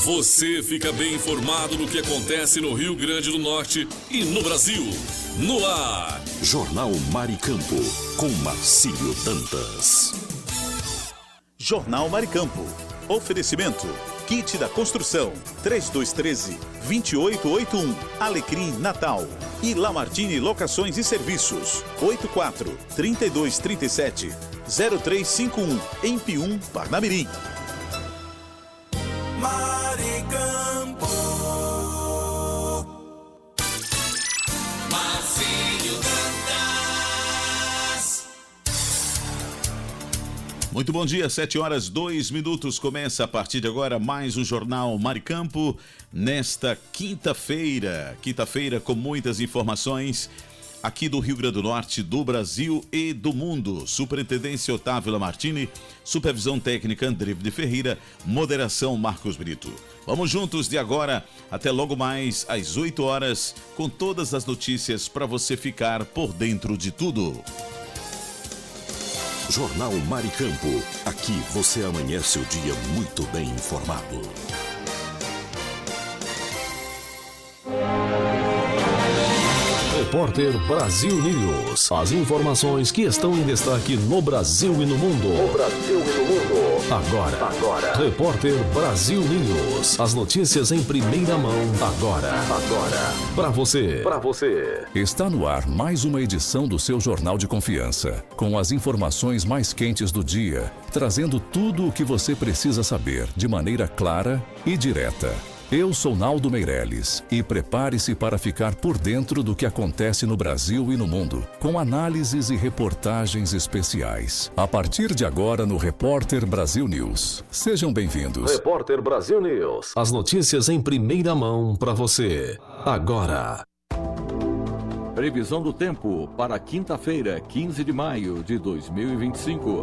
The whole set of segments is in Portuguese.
Você fica bem informado do que acontece no Rio Grande do Norte e no Brasil. No ar, Jornal Maricampo, com Marcílio Dantas. Jornal Maricampo. Oferecimento. Kit da Construção. 3213-2881. Alecrim Natal. E Lamartine Locações e Serviços. 84-3237-0351. Em Pium, Parnamirim. Maricampo. Marcílio Dantas. Muito bom dia, 7h02. Começa a partir de agora mais um Jornal Maricampo. Nesta quinta-feira com muitas informações aqui do Rio Grande do Norte, do Brasil e do mundo. Superintendência Otávio Lamartine, supervisão técnica André de Ferreira, moderação Marcos Brito. Vamos juntos de agora até logo mais às 8 horas com todas as notícias para você ficar por dentro de tudo. Jornal Maricampo. Aqui você amanhece o dia muito bem informado. Repórter Brasil News. As informações que estão em destaque no Brasil e no mundo. Agora. Repórter Brasil News. As notícias em primeira mão. Agora. Para você. Está no ar mais uma edição do seu Jornal de Confiança, com as informações mais quentes do dia, trazendo tudo o que você precisa saber de maneira clara e direta. Eu sou Naldo Meirelles e prepare-se para ficar por dentro do que acontece no Brasil e no mundo, com análises e reportagens especiais. A partir de agora no Repórter Brasil News. Sejam bem-vindos. Repórter Brasil News. As notícias em primeira mão para você. Agora. Previsão do tempo para quinta-feira, 15 de maio de 2025.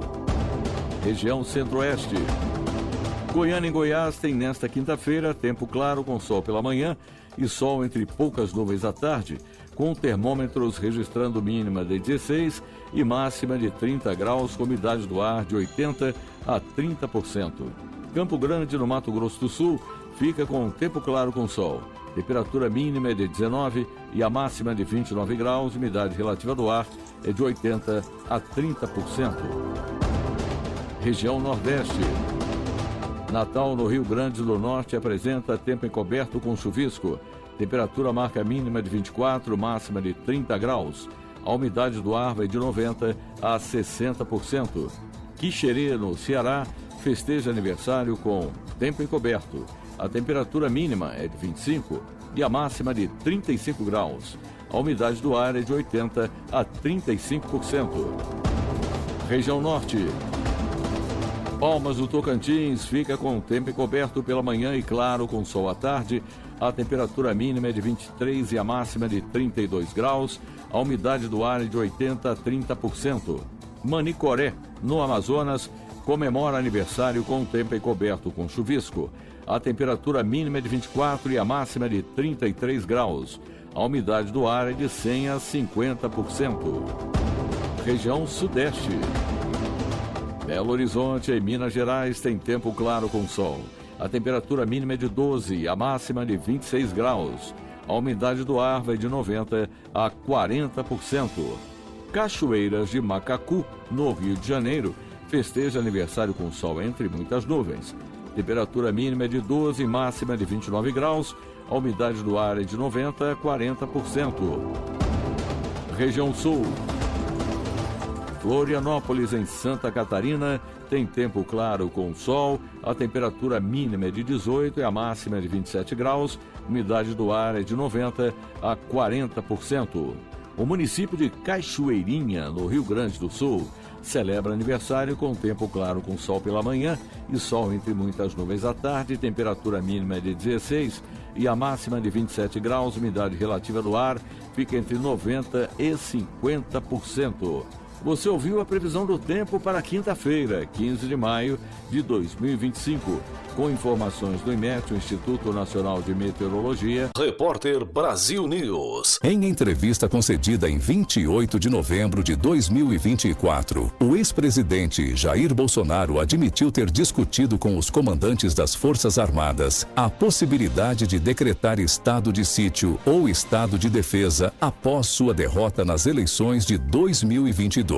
Região Centro-Oeste. Goiânia e Goiás tem nesta quinta-feira tempo claro com sol pela manhã e sol entre poucas nuvens à tarde, com termômetros registrando mínima de 16 e máxima de 30 graus com umidade do ar de 80% a 30%. Campo Grande, no Mato Grosso do Sul, fica com tempo claro com sol. Temperatura mínima é de 19 e a máxima de 29 graus, umidade relativa do ar é de 80% a 30%. Região Nordeste. Natal, no Rio Grande do Norte, apresenta tempo encoberto com chuvisco. Temperatura marca mínima de 24, máxima de 30 graus. A umidade do ar vai de 90% a 60%. Quixerê, no Ceará, festeja aniversário com tempo encoberto. A temperatura mínima é de 25 e a máxima de 35 graus. A umidade do ar é de 80% a 35%. Região Norte. Palmas do Tocantins fica com tempo encoberto pela manhã e claro com sol à tarde. A temperatura mínima é de 23 e a máxima de 32 graus. A umidade do ar é de 80% a 30%. Manicoré, no Amazonas, comemora aniversário com tempo encoberto com chuvisco. A temperatura mínima é de 24 e a máxima de 33 graus. A umidade do ar é de 100% a 50%. Região Sudeste. Belo Horizonte, em Minas Gerais, tem tempo claro com sol. A temperatura mínima é de 12 e a máxima de 26 graus. A umidade do ar vai de 90% a 40%. Cachoeiras de Macacu, no Rio de Janeiro, festeja aniversário com sol entre muitas nuvens. Temperatura mínima é de 12 e máxima de 29 graus. A umidade do ar é de 90% a 40%. Região Sul. Florianópolis, em Santa Catarina, tem tempo claro com sol. A temperatura mínima é de 18 e a máxima é de 27 graus. Umidade do ar é de 90% a 40%. O município de Cachoeirinha, no Rio Grande do Sul, celebra aniversário com tempo claro com sol pela manhã e sol entre muitas nuvens à tarde. Temperatura mínima é de 16 e a máxima de 27 graus. Umidade relativa do ar fica entre 90% e 50%. Você ouviu a previsão do tempo para quinta-feira, 15 de maio de 2025. Com informações do IMET, o Instituto Nacional de Meteorologia. Repórter Brasil News. Em entrevista concedida em 28 de novembro de 2024, o ex-presidente Jair Bolsonaro admitiu ter discutido com os comandantes das Forças Armadas a possibilidade de decretar estado de sítio ou estado de defesa após sua derrota nas eleições de 2022.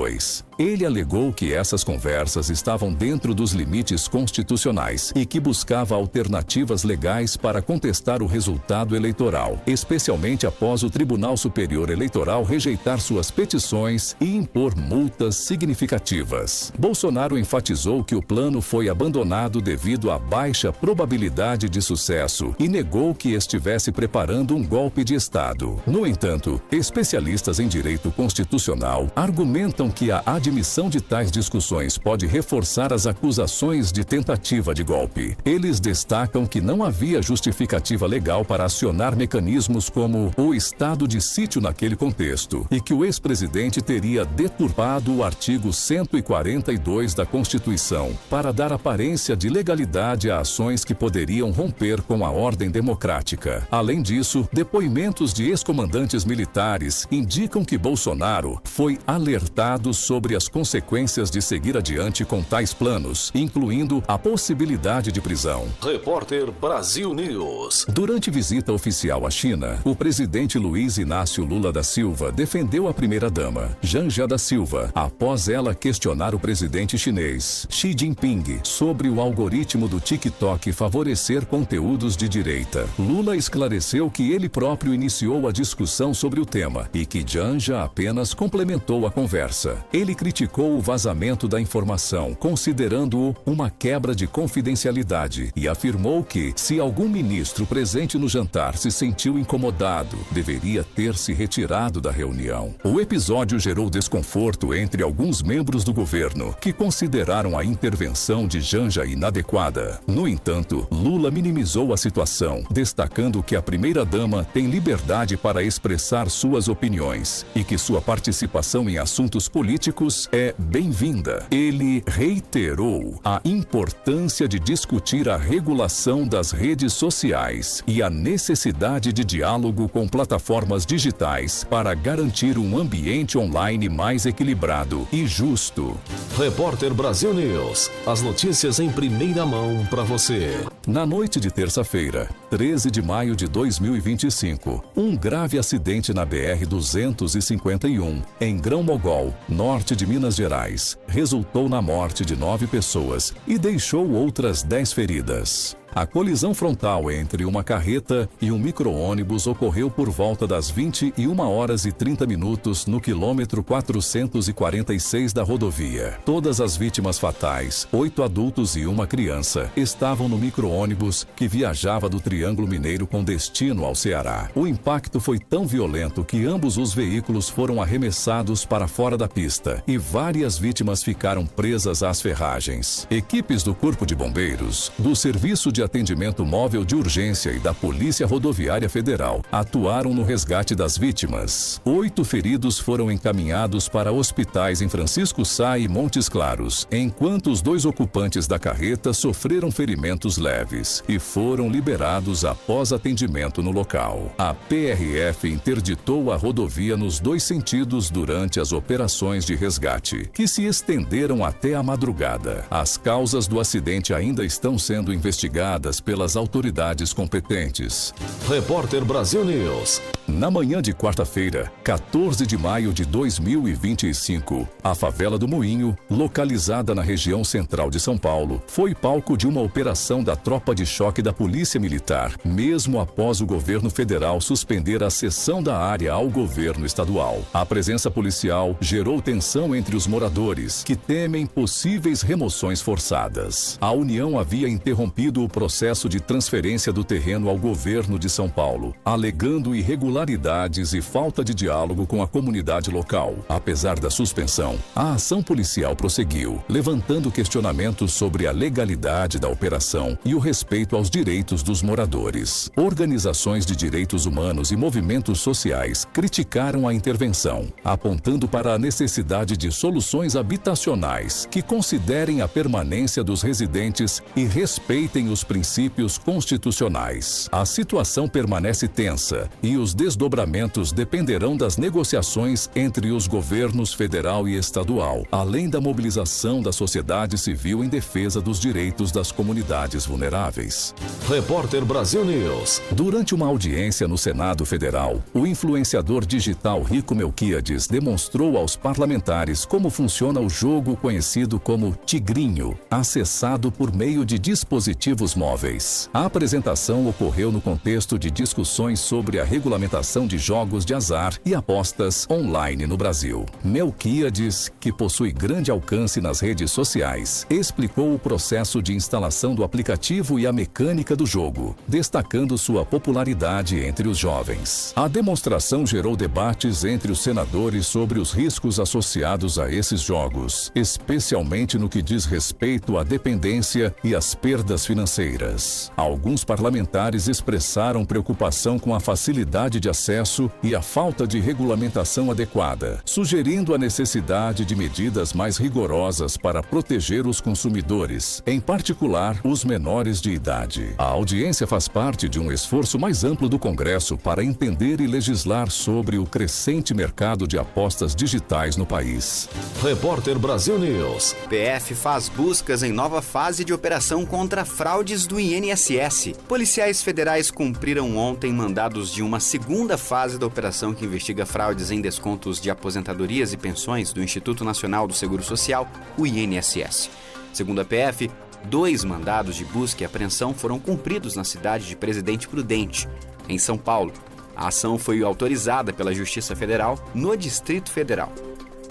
Ele alegou que essas conversas estavam dentro dos limites constitucionais e que buscava alternativas legais para contestar o resultado eleitoral, especialmente após o Tribunal Superior Eleitoral rejeitar suas petições e impor multas significativas. Bolsonaro enfatizou que o plano foi abandonado devido à baixa probabilidade de sucesso e negou que estivesse preparando um golpe de Estado. No entanto, especialistas em direito constitucional argumentam que a admissão de tais discussões pode reforçar as acusações de tentativa de golpe. Eles destacam que não havia justificativa legal para acionar mecanismos como o estado de sítio naquele contexto e que o ex-presidente teria deturpado o artigo 142 da Constituição para dar aparência de legalidade a ações que poderiam romper com a ordem democrática. Além disso, depoimentos de ex-comandantes militares indicam que Bolsonaro foi alertado sobre as consequências de seguir adiante com tais planos, incluindo a possibilidade de prisão. Repórter Brasil News. Durante visita oficial à China, o presidente Luiz Inácio Lula da Silva defendeu a primeira-dama, Janja da Silva, após ela questionar o presidente chinês, Xi Jinping, sobre o algoritmo do TikTok favorecer conteúdos de direita. Lula esclareceu que ele próprio iniciou a discussão sobre o tema e que Janja apenas complementou a conversa. Ele criticou o vazamento da informação, considerando-o uma quebra de confidencialidade, e afirmou que, se algum ministro presente no jantar se sentiu incomodado, deveria ter se retirado da reunião. O episódio gerou desconforto entre alguns membros do governo, que consideraram a intervenção de Janja inadequada. No entanto, Lula minimizou a situação, destacando que a primeira-dama tem liberdade para expressar suas opiniões e que sua participação em assuntos políticos é bem-vinda. Ele reiterou a importância de discutir a regulação das redes sociais e a necessidade de diálogo com plataformas digitais para garantir um ambiente online mais equilibrado e justo. Repórter Brasil News. As notícias em primeira mão para você. Na noite de terça-feira, 13 de maio de 2025, um grave acidente na BR-251, em Grão-Mogol, norte de Minas Gerais, resultou na morte de 9 pessoas e deixou outras 10 feridas. A colisão frontal entre uma carreta e um micro-ônibus ocorreu por volta das 21h30 no quilômetro 446 da rodovia. Todas as vítimas fatais, 8 adultos e uma criança, estavam no micro-ônibus que viajava do Triângulo Mineiro com destino ao Ceará. O impacto foi tão violento que ambos os veículos foram arremessados para fora da pista e várias vítimas ficaram presas às ferragens. Equipes do Corpo de Bombeiros, do Serviço de Atendimento Móvel de Urgência e da Polícia Rodoviária Federal atuaram no resgate das vítimas. 8 feridos foram encaminhados para hospitais em Francisco Sá e Montes Claros, enquanto os 2 ocupantes da carreta sofreram ferimentos leves e foram liberados após atendimento no local. A PRF interditou a rodovia nos 2 sentidos durante as operações de resgate, que se estenderam até a madrugada. As causas do acidente ainda estão sendo investigadas pelas autoridades competentes. Repórter Brasil News. Na manhã de quarta-feira, 14 de maio de 2025, a favela do Moinho, localizada na região central de São Paulo, foi palco de uma operação da tropa de choque da Polícia Militar, mesmo após o governo federal suspender a cessão da área ao governo estadual. A presença policial gerou tensão entre os moradores, que temem possíveis remoções forçadas. A União havia interrompido o processo de transferência do terreno ao governo de São Paulo, alegando irregularidades e falta de diálogo com a comunidade local. Apesar da suspensão, a ação policial prosseguiu, levantando questionamentos sobre a legalidade da operação e o respeito aos direitos dos moradores. Organizações de direitos humanos e movimentos sociais criticaram a intervenção, apontando para a necessidade de soluções habitacionais que considerem a permanência dos residentes e respeitem os princípios constitucionais. A situação permanece tensa e os desdobramentos dependerão das negociações entre os governos federal e estadual, além da mobilização da sociedade civil em defesa dos direitos das comunidades vulneráveis. Repórter Brasil News. Durante uma audiência no Senado Federal, o influenciador digital Rico Melquiades demonstrou aos parlamentares como funciona o jogo conhecido como Tigrinho, acessado por meio de dispositivos móveis. A apresentação ocorreu no contexto de discussões sobre a regulamentação de jogos de azar e apostas online no Brasil. Melquiades, que possui grande alcance nas redes sociais, explicou o processo de instalação do aplicativo e a mecânica do jogo, destacando sua popularidade entre os jovens. A demonstração gerou debates entre os senadores sobre os riscos associados a esses jogos, especialmente no que diz respeito à dependência e às perdas financeiras. Alguns parlamentares expressaram preocupação com a facilidade de acesso e a falta de regulamentação adequada, sugerindo a necessidade de medidas mais rigorosas para proteger os consumidores, em particular os menores de idade. A audiência faz parte de um esforço mais amplo do Congresso para entender e legislar sobre o crescente mercado de apostas digitais no país. Repórter Brasil News. PF faz buscas em nova fase de operação contra fraudes do INSS. Policiais federais cumpriram ontem mandados de uma segunda fase da operação que investiga fraudes em descontos de aposentadorias e pensões do Instituto Nacional do Seguro Social, o INSS. Segundo a PF, 2 mandados de busca e apreensão foram cumpridos na cidade de Presidente Prudente, em São Paulo. A ação foi autorizada pela Justiça Federal no Distrito Federal.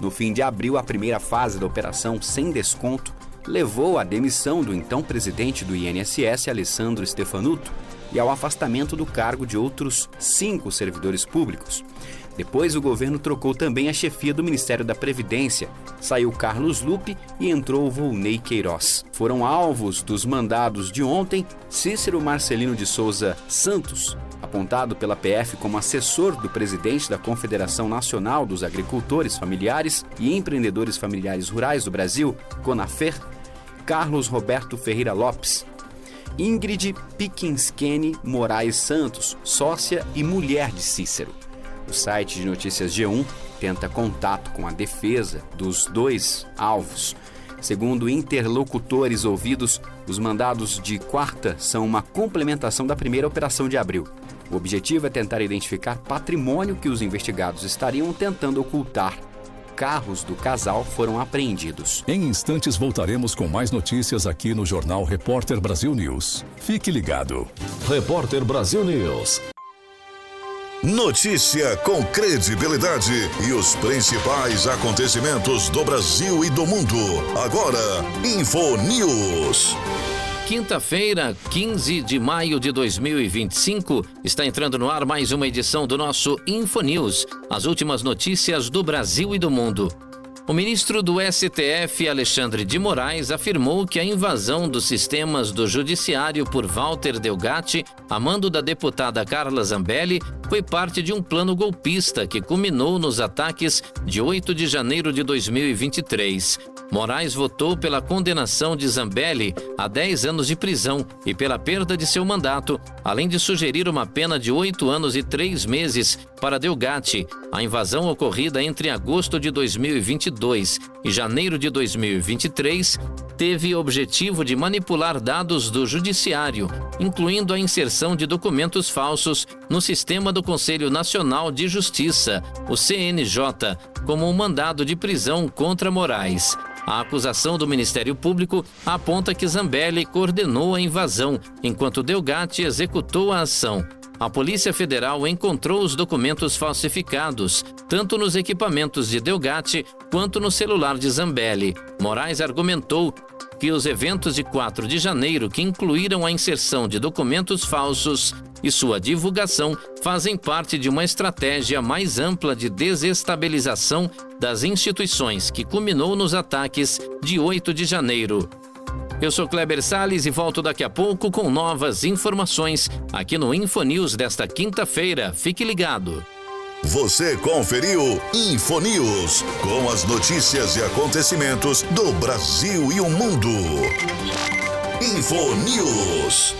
No fim de abril, a primeira fase da operação sem desconto levou à demissão do então presidente do INSS, Alessandro Stefanuto, e ao afastamento do cargo de outros 5 servidores públicos. Depois, o governo trocou também a chefia do Ministério da Previdência. Saiu Carlos Lupe e entrou Volney Queiroz. Foram alvos dos mandados de ontem Cícero Marcelino de Souza Santos, apontado pela PF como assessor do presidente da Confederação Nacional dos Agricultores Familiares e Empreendedores Familiares Rurais do Brasil, CONAFER, Carlos Roberto Ferreira Lopes, Ingrid Piquinskene Moraes Santos, sócia e mulher de Cícero. O site de notícias G1 tenta contato com a defesa dos 2 alvos. Segundo interlocutores ouvidos, os mandados de quarta são uma complementação da primeira operação de abril. O objetivo é tentar identificar patrimônio que os investigados estariam tentando ocultar. Carros do casal foram apreendidos. Em instantes voltaremos com mais notícias aqui no Jornal Repórter Brasil News. Fique ligado. Repórter Brasil News. Notícia com credibilidade e os principais acontecimentos do Brasil e do mundo. Agora, Info News. Quinta-feira, 15 de maio de 2025, está entrando no ar mais uma edição do nosso Info News, as últimas notícias do Brasil e do mundo. O ministro do STF, Alexandre de Moraes, afirmou que a invasão dos sistemas do Judiciário por Walter Delgatti, a mando da deputada Carla Zambelli, foi parte de um plano golpista que culminou nos ataques de 8 de janeiro de 2023. Moraes votou pela condenação de Zambelli a 10 anos de prisão e pela perda de seu mandato, além de sugerir uma pena de 8 anos e 3 meses para Delgatti. A invasão ocorrida entre agosto de 2022 e janeiro de 2023 teve o objetivo de manipular dados do Judiciário, incluindo a inserção de documentos falsos no sistema do Conselho Nacional de Justiça, o CNJ, como um mandado de prisão contra Moraes. A acusação do Ministério Público aponta que Zambelli coordenou a invasão, enquanto Delgatti executou a ação. a Polícia Federal encontrou os documentos falsificados, tanto nos equipamentos de Delgatti quanto no celular de Zambelli. Moraes argumentou que os eventos de 4 de janeiro, que incluíram a inserção de documentos falsos e sua divulgação, fazem parte de uma estratégia mais ampla de desestabilização das instituições, que culminou nos ataques de 8 de janeiro. Eu sou Kleber Salles e volto daqui a pouco com novas informações aqui no Infonews desta quinta-feira. Fique ligado. Você conferiu Infonews, com as notícias e acontecimentos do Brasil e o mundo. Infonews.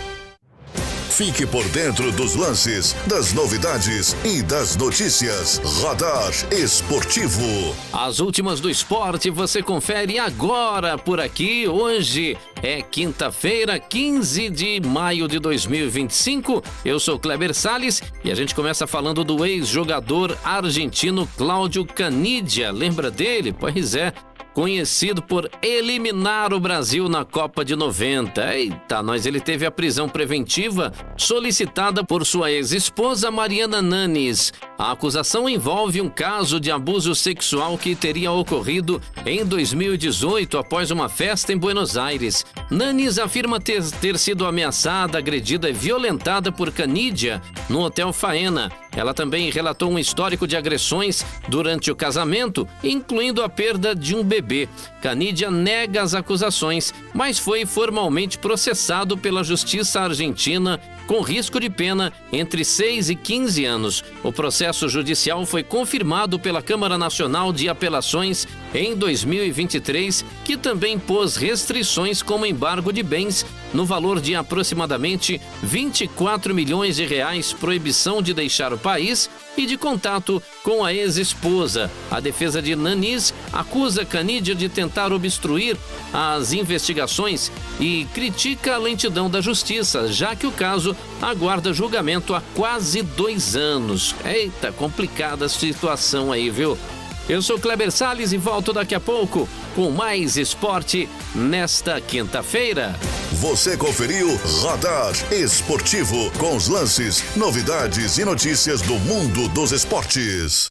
Fique por dentro dos lances, das novidades e das notícias. Radar Esportivo. As últimas do esporte você confere agora por aqui. Hoje é quinta-feira, 15 de maio de 2025. Eu sou Kleber Salles e a gente começa falando do ex-jogador argentino Cláudio Canidia. Lembra dele? Pois é. Conhecido por eliminar o Brasil na Copa de 90. Eita, ele teve a prisão preventiva solicitada por sua ex-esposa Mariana Nanes. A acusação envolve um caso de abuso sexual que teria ocorrido em 2018 após uma festa em Buenos Aires. Nanes afirma ter sido ameaçada, agredida e violentada por Canidia no Hotel Faena. Ela também relatou um histórico de agressões durante o casamento, incluindo a perda de um bebê. Canidia nega as acusações, mas foi formalmente processado pela Justiça Argentina com risco de pena entre 6 e 15 anos. O processo judicial foi confirmado pela Câmara Nacional de Apelações em 2023, que também pôs restrições como embargo de bens no valor de aproximadamente 24 milhões de reais, proibição de deixar o país e de contato com a ex-esposa. A defesa de Nanes acusa Canidia de tentar obstruir as investigações e critica a lentidão da justiça, já que o caso aguarda julgamento há quase 2 anos. Eita, complicada a situação aí, viu? Eu sou Kleber Salles e volto daqui a pouco com mais esporte nesta quinta-feira. Você conferiu Radar Esportivo, com os lances, novidades e notícias do mundo dos esportes.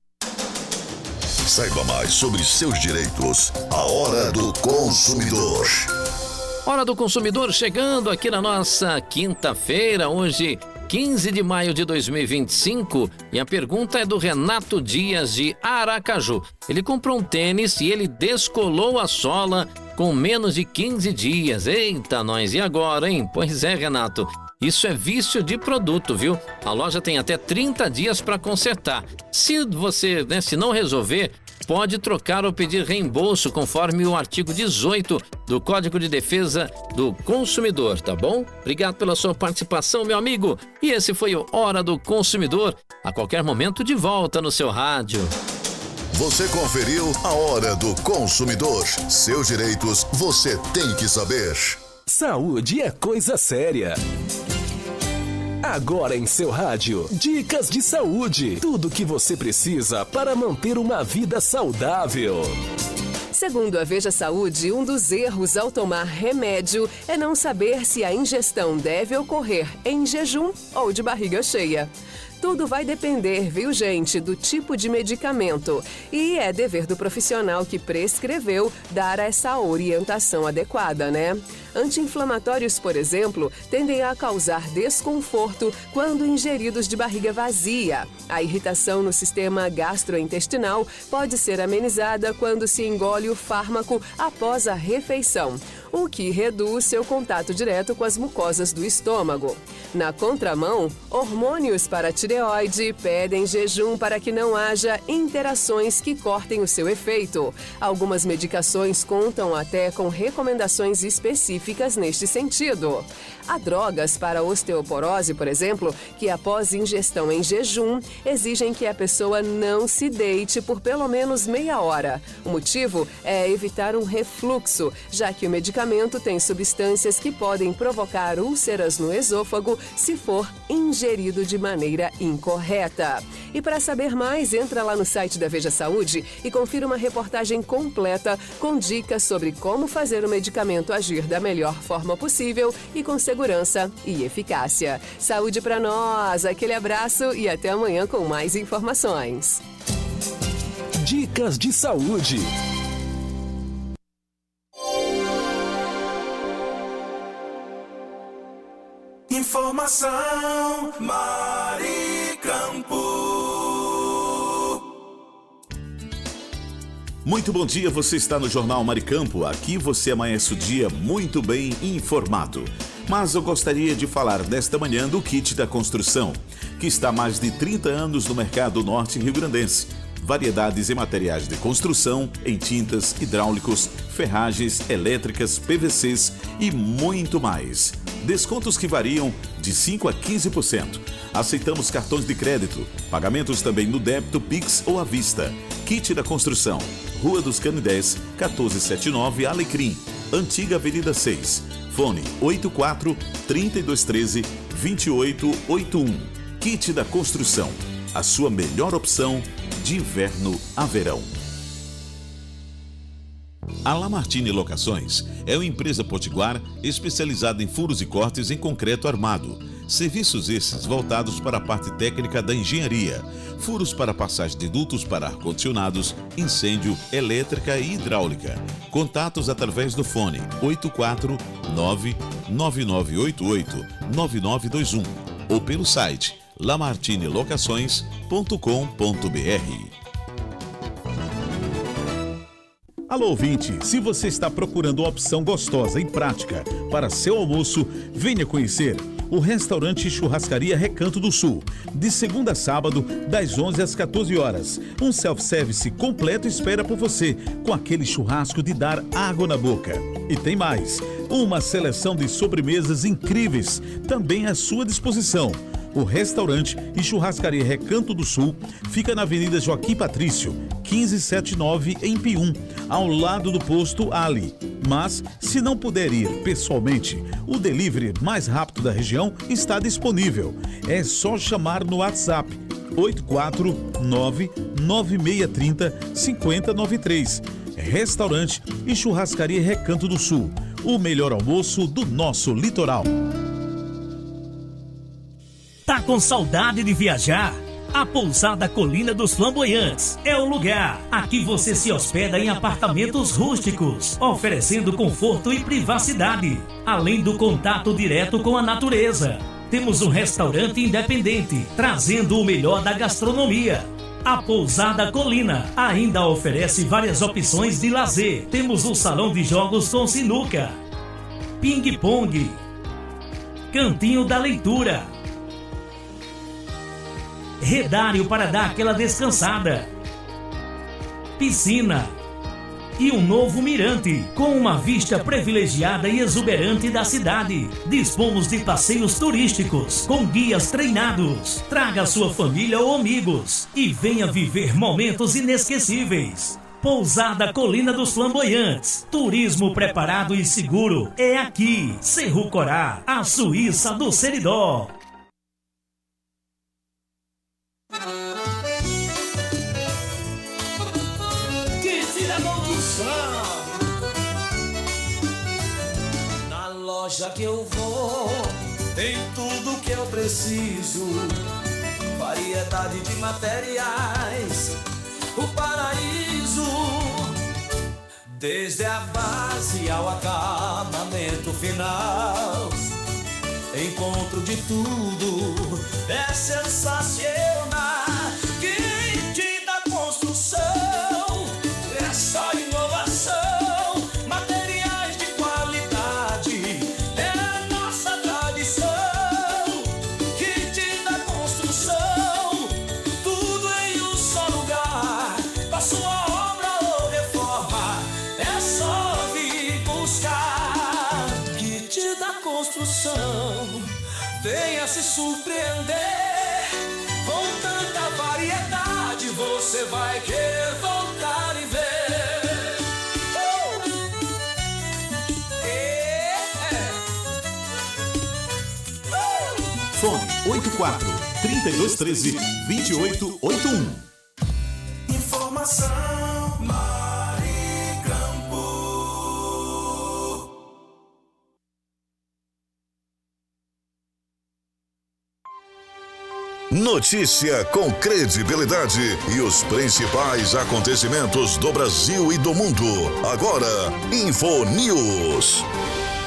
Saiba mais sobre seus direitos. A Hora do Consumidor. Hora do Consumidor chegando aqui na nossa quinta-feira, hoje 15 de maio de 2025, e a pergunta é do Renato Dias de Aracaju. Ele comprou um tênis e ele descolou a sola com menos de 15 dias. Eita, e agora, hein? Pois é, Renato. Isso é vício de produto, viu? A loja tem até 30 dias para consertar. Se você, se não resolver, pode trocar ou pedir reembolso conforme o artigo 18 do Código de Defesa do Consumidor, tá bom? Obrigado pela sua participação, meu amigo. E esse foi o Hora do Consumidor. A qualquer momento de volta no seu rádio. Você conferiu a Hora do Consumidor. Seus direitos você tem que saber. Saúde é coisa séria. Agora em seu rádio, dicas de saúde. Tudo o que você precisa para manter uma vida saudável. Segundo a Veja Saúde, um dos erros ao tomar remédio é não saber se a ingestão deve ocorrer em jejum ou de barriga cheia. Tudo vai depender, viu, gente, do tipo de medicamento. E é dever do profissional que prescreveu dar essa orientação adequada, né? Anti-inflamatórios, por exemplo, tendem a causar desconforto quando ingeridos de barriga vazia. A irritação no sistema gastrointestinal pode ser amenizada quando se engole o fármaco após a refeição, o que reduz seu contato direto com as mucosas do estômago. Na contramão, hormônios para a tireoide pedem jejum para que não haja interações que cortem o seu efeito. Algumas medicações contam até com recomendações específicas neste sentido. Há drogas para osteoporose, por exemplo, que após ingestão em jejum, exigem que a pessoa não se deite por pelo menos meia hora. O motivo é evitar um refluxo, já que o medicamento tem substâncias que podem provocar úlceras no esôfago se for ingerido de maneira incorreta. E para saber mais, entra lá no site da Veja Saúde e confira uma reportagem completa com dicas sobre como fazer o medicamento agir da melhor forma possível e com segurança e eficácia. Saúde para nós, aquele abraço e até amanhã com mais informações. Dicas de saúde. Informação Maricampo. Muito bom dia, você está no Jornal Maricampo. Aqui você amanhece o dia muito bem informado. Mas eu gostaria de falar nesta manhã do Kit da Construção, que está há mais de 30 anos no mercado norte rio-grandense. Variedades em materiais de construção, em tintas, hidráulicos, ferragens, elétricas, PVCs e muito mais. Descontos que variam de 5% a 15%. Aceitamos cartões de crédito, pagamentos também no débito, Pix ou à vista. Kit da Construção, Rua dos Canidés, 1479 Alecrim, Antiga Avenida 6. Fone 84 3213 2881. Kit da Construção, a sua melhor opção de inverno a verão. A Lamartine Locações é uma empresa potiguar especializada em furos e cortes em concreto armado. Serviços esses voltados para a parte técnica da engenharia. Furos para passagem de dutos para ar-condicionados, incêndio, elétrica e hidráulica. Contatos através do fone 849-9988-9921 ou pelo site lamartinelocações.com.br. Alô, ouvinte, se você está procurando uma opção gostosa e prática para seu almoço, venha conhecer o restaurante Churrascaria Recanto do Sul, de segunda a sábado, das 11 às 14 horas. Um self-service completo espera por você, com aquele churrasco de dar água na boca. E tem mais, uma seleção de sobremesas incríveis, também à sua disposição. O restaurante e churrascaria Recanto do Sul fica na Avenida Joaquim Patrício, 1579, em Pium, ao lado do posto Ali. Mas, se não puder ir pessoalmente, o delivery mais rápido da região está disponível. É só chamar no WhatsApp 849-9630-5093. Restaurante e churrascaria Recanto do Sul, o melhor almoço do nosso litoral. Tá com saudade de viajar? A Pousada Colina dos Flamboyantes é o lugar. Aqui você se hospeda em apartamentos rústicos, oferecendo conforto e privacidade, além do contato direto com a natureza. Temos um restaurante independente, trazendo o melhor da gastronomia. A Pousada Colina ainda oferece várias opções de lazer. Temos um salão de jogos com sinuca, ping-pong, cantinho da leitura, redário para dar aquela descansada, piscina e um novo mirante com uma vista privilegiada e exuberante da cidade. Dispomos de passeios turísticos com guias treinados. Traga sua família ou amigos e venha viver momentos inesquecíveis. Pousada Colina dos Flamboyantes. Turismo preparado e seguro é aqui. Cerro Corá, a Suíça do Seridó. Na loja que eu vou, tem tudo que eu preciso. Variedade de materiais, o paraíso. Desde a base ao acabamento final, encontro de tudo, é sensacional. Kit da Construção, é só inovação, materiais de qualidade, é a nossa tradição. Kit da Construção, tudo em um só lugar, pra sua obra ou reforma, é só vir buscar. Kit da Construção, venha se surpreender. Com tanta variedade, você vai querer voltar e ver. Fone 84 3213-2881. Informação Maricampo. Notícia com credibilidade e os principais acontecimentos do Brasil e do mundo. Agora, InfoNews.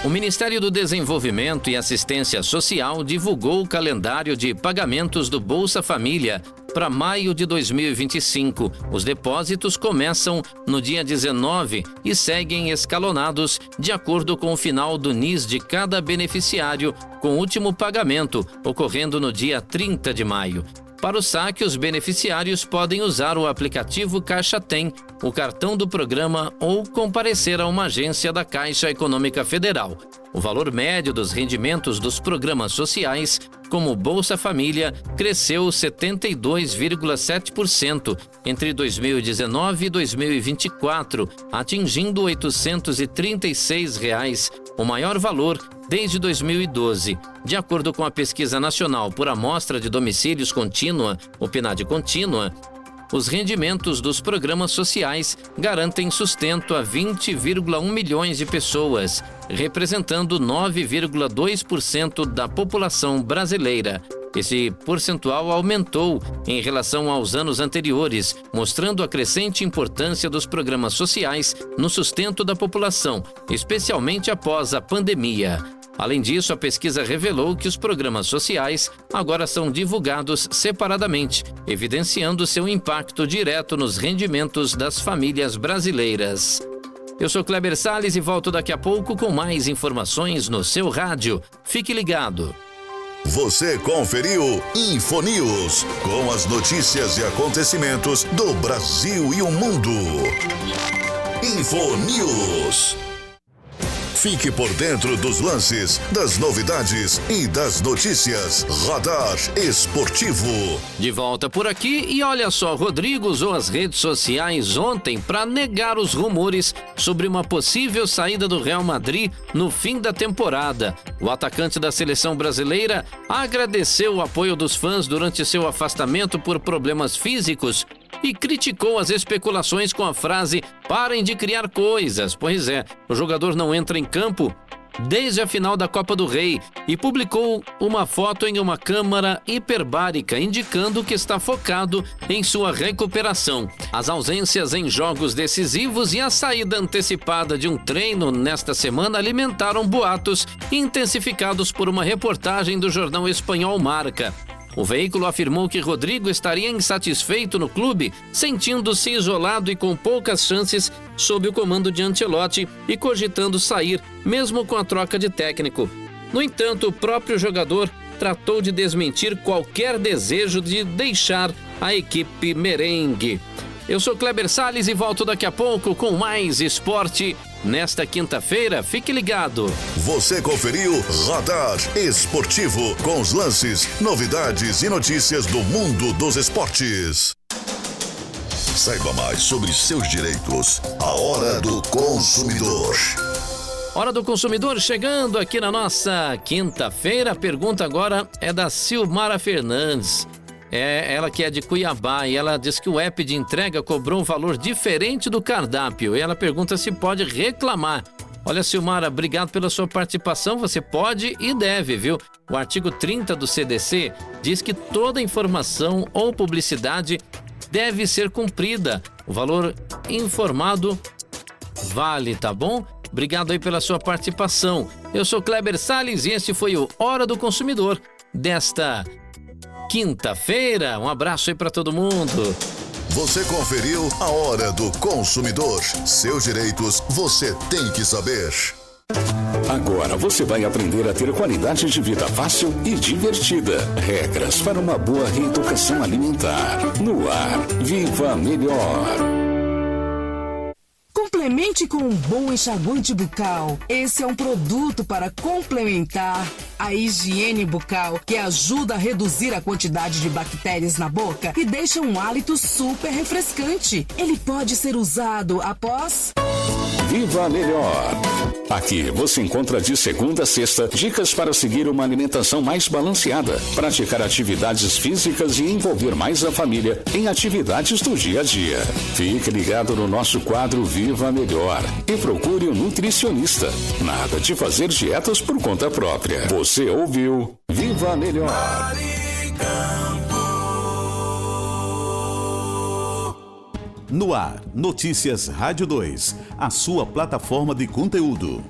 O Ministério do Desenvolvimento e Assistência Social divulgou o calendário de pagamentos do Bolsa Família para maio de 2025. Os depósitos começam no dia 19 e seguem escalonados de acordo com o final do NIS de cada beneficiário, com o último pagamento ocorrendo no dia 30 de maio. Para o saque, os beneficiários podem usar o aplicativo Caixa Tem, o cartão do programa ou comparecer a uma agência da Caixa Econômica Federal. O valor médio dos rendimentos dos programas sociais, como Bolsa Família, cresceu 72,7% entre 2019 e 2024, atingindo R$ 836, o maior valor desde 2012. De acordo com a Pesquisa Nacional por Amostra de Domicílios Contínua, o PNAD Contínua, os rendimentos dos programas sociais garantem sustento a 20,1 milhões de pessoas, representando 9,2% da população brasileira. Esse percentual aumentou em relação aos anos anteriores, mostrando a crescente importância dos programas sociais no sustento da população, especialmente após a pandemia. Além disso, a pesquisa revelou que os programas sociais agora são divulgados separadamente, evidenciando seu impacto direto nos rendimentos das famílias brasileiras. Eu sou Kleber Salles e volto daqui a pouco com mais informações no seu rádio. Fique ligado. Você conferiu InfoNews, com as notícias e acontecimentos do Brasil e o mundo. InfoNews. Fique por dentro dos lances, das novidades e das notícias. Radar Esportivo. De volta por aqui e olha só, Rodrigo usou as redes sociais ontem para negar os rumores sobre uma possível saída do Real Madrid no fim da temporada. O atacante da seleção brasileira agradeceu o apoio dos fãs durante seu afastamento por problemas físicos e criticou as especulações com a frase "parem de criar coisas". Pois é, o jogador não entra em campo desde a final da Copa do Rei e publicou uma foto em uma câmara hiperbárica, indicando que está focado em sua recuperação. As ausências em jogos decisivos e a saída antecipada de um treino nesta semana alimentaram boatos intensificados por uma reportagem do jornal espanhol Marca. O veículo afirmou que Rodrigo estaria insatisfeito no clube, sentindo-se isolado e com poucas chances sob o comando de Ancelotti e cogitando sair, mesmo com a troca de técnico. No entanto, o próprio jogador tratou de desmentir qualquer desejo de deixar a equipe merengue. Eu sou Kleber Salles e volto daqui a pouco com mais esporte. Nesta quinta-feira, fique ligado. Você conferiu Radar Esportivo, com os lances, novidades e notícias do mundo dos esportes. Saiba mais sobre seus direitos. A Hora do Consumidor. Hora do Consumidor chegando aqui na nossa quinta-feira. A pergunta agora é da Silmara Fernandes. Ela que é de Cuiabá e ela diz que o app de entrega cobrou um valor diferente do cardápio e ela pergunta se pode reclamar. Olha, Silmara, obrigado pela sua participação, você pode e deve, viu? O artigo 30 do CDC diz que toda informação ou publicidade deve ser cumprida. O valor informado vale, tá bom? Obrigado aí pela sua participação. Eu sou Kleber Salles e esse foi o Hora do Consumidor desta quinta-feira. Um abraço aí para todo mundo. Você conferiu a Hora do Consumidor. Seus direitos você tem que saber. Agora você vai aprender a ter qualidade de vida fácil e divertida. Regras para uma boa reeducação alimentar. No ar, Viva Melhor. Complemente com um bom enxaguante bucal. Esse é um produto para complementar a higiene bucal, que ajuda a reduzir a quantidade de bactérias na boca e deixa um hálito super refrescante. Ele pode ser usado após Viva Melhor. Aqui você encontra de segunda a sexta dicas para seguir uma alimentação mais balanceada, praticar atividades físicas e envolver mais a família em atividades do dia a dia. Fique ligado no nosso quadro Viva Melhor e procure um nutricionista. Nada de fazer dietas por conta própria. Você ouviu Viva Melhor. No ar, Notícias Rádio 2, a sua plataforma de conteúdo.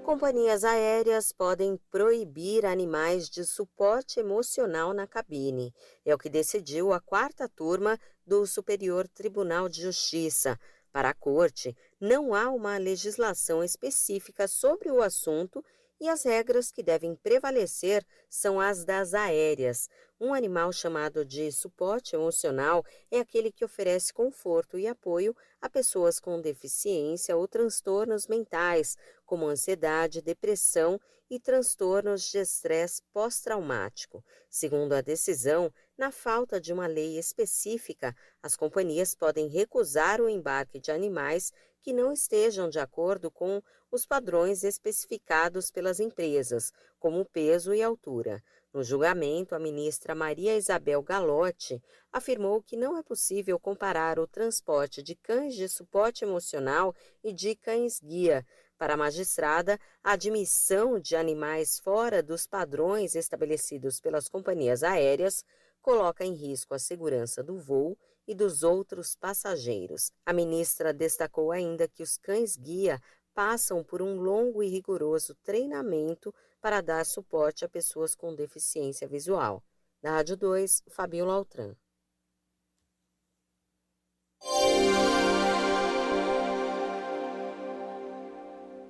Companhias aéreas podem proibir animais de suporte emocional na cabine. É o que decidiu a 4ª turma do Superior Tribunal de Justiça. Para a Corte, não há uma legislação específica sobre o assunto e as regras que devem prevalecer são as das aéreas. Um animal chamado de suporte emocional é aquele que oferece conforto e apoio a pessoas com deficiência ou transtornos mentais, como ansiedade, depressão e transtornos de estresse pós-traumático. Segundo a decisão, na falta de uma lei específica, as companhias podem recusar o embarque de animais que não estejam de acordo com os padrões especificados pelas empresas, como peso e altura. No julgamento, a ministra Maria Isabel Galotti afirmou que não é possível comparar o transporte de cães de suporte emocional e de cães-guia. Para a magistrada, a admissão de animais fora dos padrões estabelecidos pelas companhias aéreas coloca em risco a segurança do voo e dos outros passageiros. A ministra destacou ainda que os cães-guia passam por um longo e rigoroso treinamento para dar suporte a pessoas com deficiência visual. Da Rádio 2, Fabiola Altran.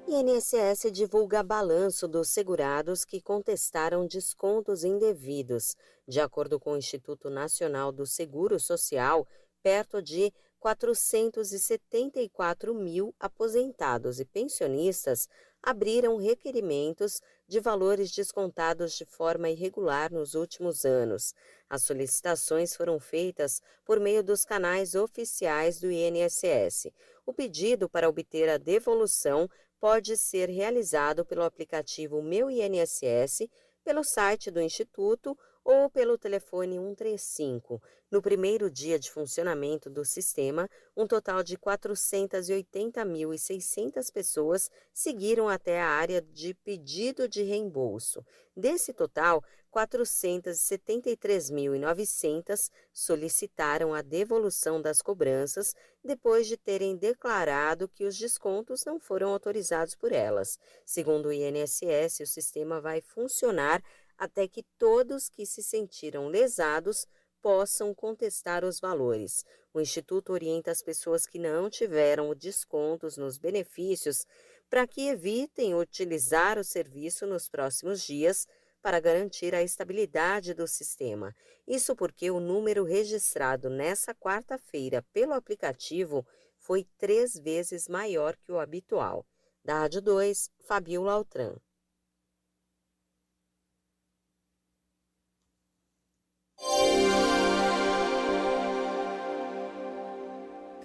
INSS divulga balanço dos segurados que contestaram descontos indevidos. De acordo com o Instituto Nacional do Seguro Social, perto de 474 mil aposentados e pensionistas abriram requerimentos de valores descontados de forma irregular nos últimos anos. As solicitações foram feitas por meio dos canais oficiais do INSS. O pedido para obter a devolução pode ser realizado pelo aplicativo Meu INSS, pelo site do Instituto ou pelo telefone 135. No primeiro dia de funcionamento do sistema, um total de 480.600 pessoas seguiram até a área de pedido de reembolso. Desse total, 473.900 solicitaram a devolução das cobranças depois de terem declarado que os descontos não foram autorizados por elas. Segundo o INSS, o sistema vai funcionar até que todos que se sentiram lesados possam contestar os valores. O Instituto orienta as pessoas que não tiveram descontos nos benefícios para que evitem utilizar o serviço nos próximos dias para garantir a estabilidade do sistema. Isso porque o número registrado nessa quarta-feira pelo aplicativo foi 3 vezes maior que o habitual. Da Rádio 2, Fabiola Altran.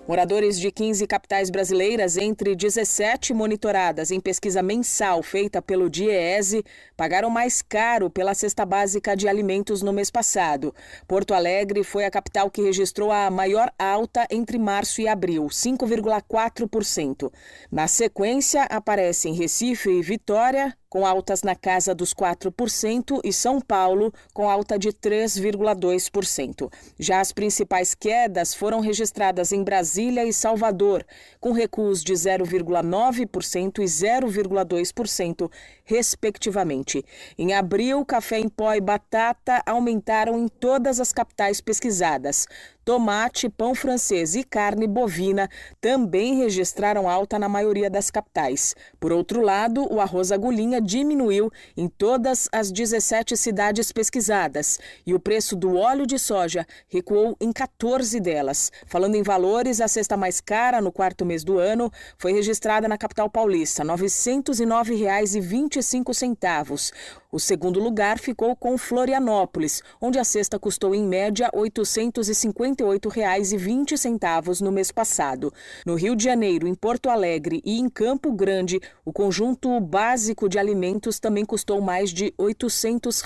Moradores de 15 capitais brasileiras, entre 17 monitoradas em pesquisa mensal feita pelo DIEESE, pagaram mais caro pela cesta básica de alimentos no mês passado. Porto Alegre foi a capital que registrou a maior alta entre março e abril, 5,4%. Na sequência, aparecem Recife e Vitória, com altas na casa dos 4%, e São Paulo, com alta de 3,2%. Já as principais quedas foram registradas em Brasília e Salvador, com recuos de 0,9% e 0,2%, respectivamente. Em abril, café em pó e batata aumentaram em todas as capitais pesquisadas. Tomate, pão francês e carne bovina também registraram alta na maioria das capitais. Por outro lado, o arroz agulhinha diminuiu em todas as 17 cidades pesquisadas e o preço do óleo de soja recuou em 14 delas. Falando em valores, a cesta mais cara no quarto mês do ano foi registrada na capital paulista, R$ 909,25. O segundo lugar ficou com Florianópolis, onde a cesta custou em média R$ 858,20 no mês passado. No Rio de Janeiro, em Porto Alegre e em Campo Grande, o conjunto básico de alimentos também custou mais de R$ 800.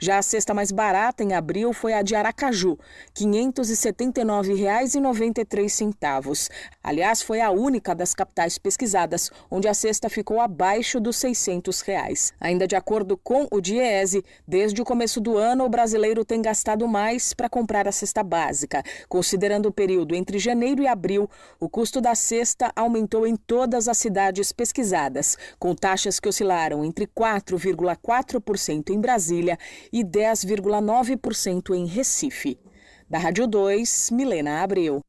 Já a cesta mais barata em abril foi a de Aracaju, R$ 579,93. Aliás, foi a única das capitais pesquisadas onde a cesta ficou abaixo dos R$ 600. Ainda de acordo com o DIEESE, desde o começo do ano, o brasileiro tem gastado mais para comprar a cesta básica. Considerando o período entre janeiro e abril, o custo da cesta aumentou em todas as cidades pesquisadas, com taxas que oscilaram entre 4,4% em Brasília e 10,9% em Recife. Da Rádio 2, Milena Abreu.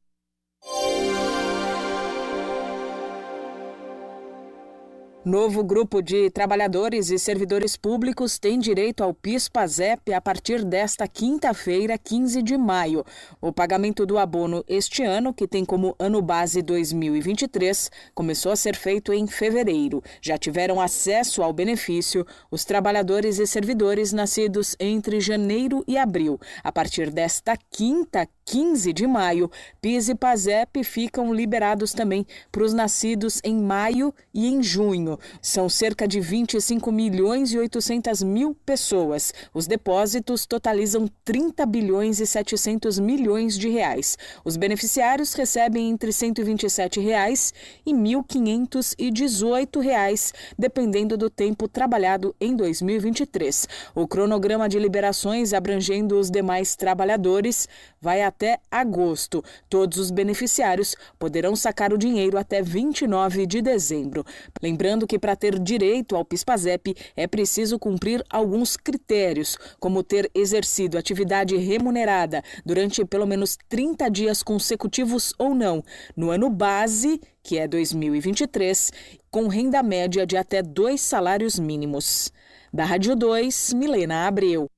Novo grupo de trabalhadores e servidores públicos tem direito ao PIS/PASEP a partir desta quinta-feira, 15 de maio. O pagamento do abono este ano, que tem como ano base 2023, começou a ser feito em fevereiro. Já tiveram acesso ao benefício os trabalhadores e servidores nascidos entre janeiro e abril. A partir desta quinta, 15 de maio, PIS e PASEP ficam liberados também para os nascidos em maio e em junho. São cerca de 25 milhões e 800 mil pessoas. Os depósitos totalizam 30 bilhões e 700 milhões de reais. Os beneficiários recebem entre R$ 127 reais e R$ 1.518 reais, dependendo do tempo trabalhado em 2023. O cronograma de liberações abrangendo os demais trabalhadores vai até agosto. Todos os beneficiários poderão sacar o dinheiro até 29 de dezembro. Lembrando que para ter direito ao PIS/PASEP é preciso cumprir alguns critérios, como ter exercido atividade remunerada durante pelo menos 30 dias consecutivos ou não, no ano base, que é 2023, com renda média de até 2 salários mínimos. Da Rádio 2, Milena Abreu.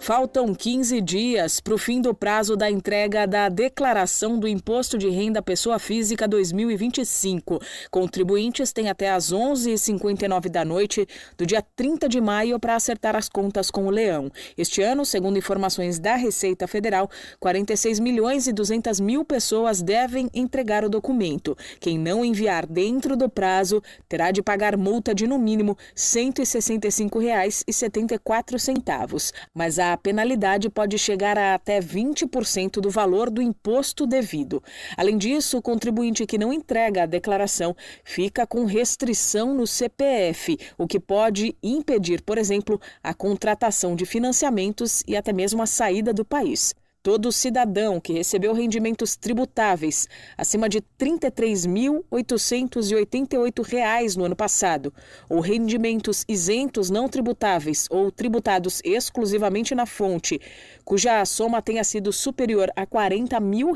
Faltam 15 dias para o fim do prazo da entrega da Declaração do Imposto de Renda Pessoa Física 2025. Contribuintes têm até às 11h59 da noite do dia 30 de maio para acertar as contas com o Leão. Este ano, segundo informações da Receita Federal, 46 milhões e 200 mil pessoas devem entregar o documento. Quem não enviar dentro do prazo terá de pagar multa de, no mínimo, R$ 165,74. Mas a penalidade pode chegar a até 20% do valor do imposto devido. Além disso, o contribuinte que não entrega a declaração fica com restrição no CPF, o que pode impedir, por exemplo, a contratação de financiamentos e até mesmo a saída do país. Todo cidadão que recebeu rendimentos tributáveis acima de R$ 33.888 no ano passado, ou rendimentos isentos não tributáveis ou tributados exclusivamente na fonte, cuja soma tenha sido superior a R$ 40 mil,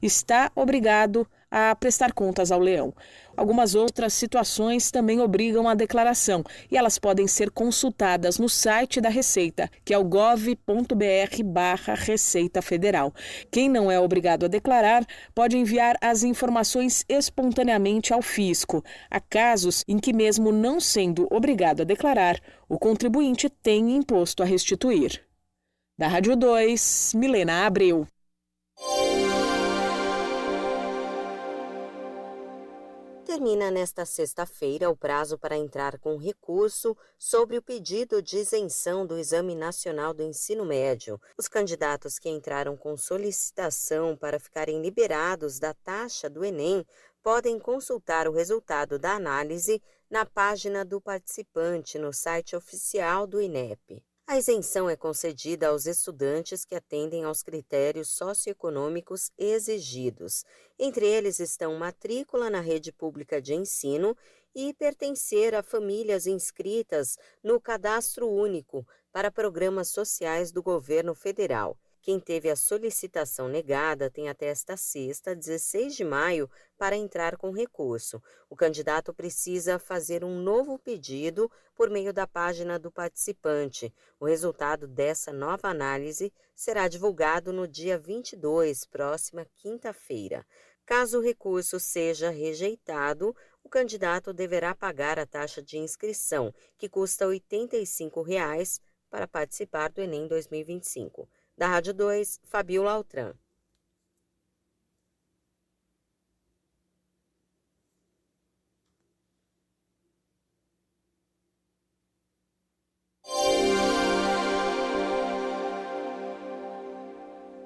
está obrigado a prestar contas ao Leão. Algumas outras situações também obrigam a declaração e elas podem ser consultadas no site da Receita, que é o gov.br/Receita Federal. Quem não é obrigado a declarar pode enviar as informações espontaneamente ao fisco. Há casos em que, mesmo não sendo obrigado a declarar, o contribuinte tem imposto a restituir. Da Rádio 2, Milena Abreu. Termina nesta sexta-feira o prazo para entrar com recurso sobre o pedido de isenção do Exame Nacional do Ensino Médio. Os candidatos que entraram com solicitação para ficarem liberados da taxa do Enem podem consultar o resultado da análise na página do participante no site oficial do INEP. A isenção é concedida aos estudantes que atendem aos critérios socioeconômicos exigidos. Entre eles estão matrícula na rede pública de ensino e pertencer a famílias inscritas no Cadastro Único para programas sociais do governo federal. Quem teve a solicitação negada tem até esta sexta, 16 de maio, para entrar com recurso. O candidato precisa fazer um novo pedido por meio da página do participante. O resultado dessa nova análise será divulgado no dia 22, próxima quinta-feira. Caso o recurso seja rejeitado, o candidato deverá pagar a taxa de inscrição, que custa R$ 85,00 para participar do Enem 2025. Da Rádio 2, Fabiola Altran.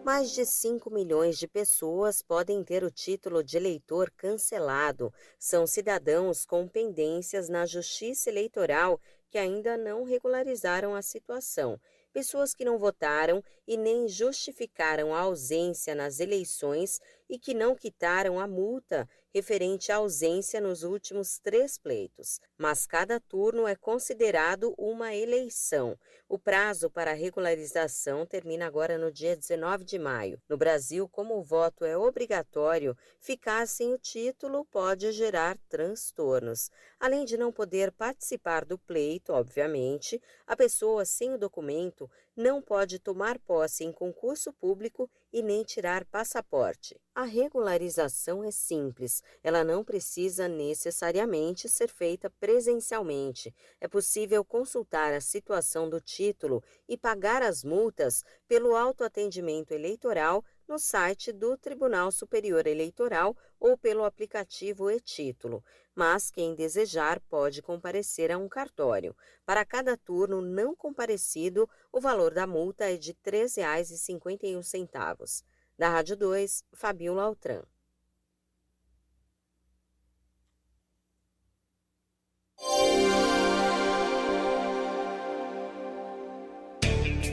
Mais de 5 milhões de pessoas podem ter o título de eleitor cancelado. São cidadãos com pendências na Justiça Eleitoral que ainda não regularizaram a situação. Pessoas que não votaram e nem justificaram a ausência nas eleições e que não quitaram a multa referente à ausência nos últimos 3 pleitos. Mas cada turno é considerado uma eleição. O prazo para a regularização termina agora no dia 19 de maio. No Brasil, como o voto é obrigatório, ficar sem o título pode gerar transtornos. Além de não poder participar do pleito, obviamente, a pessoa sem o documento não pode tomar posse em concurso público e nem tirar passaporte. A regularização é simples, ela não precisa necessariamente ser feita presencialmente. É possível consultar a situação do título e pagar as multas pelo autoatendimento eleitoral no site do Tribunal Superior Eleitoral ou pelo aplicativo e-Título. Mas quem desejar pode comparecer a um cartório. Para cada turno não comparecido, o valor da multa é de R$ 3,51. Da Rádio 2, Fabiola Altran.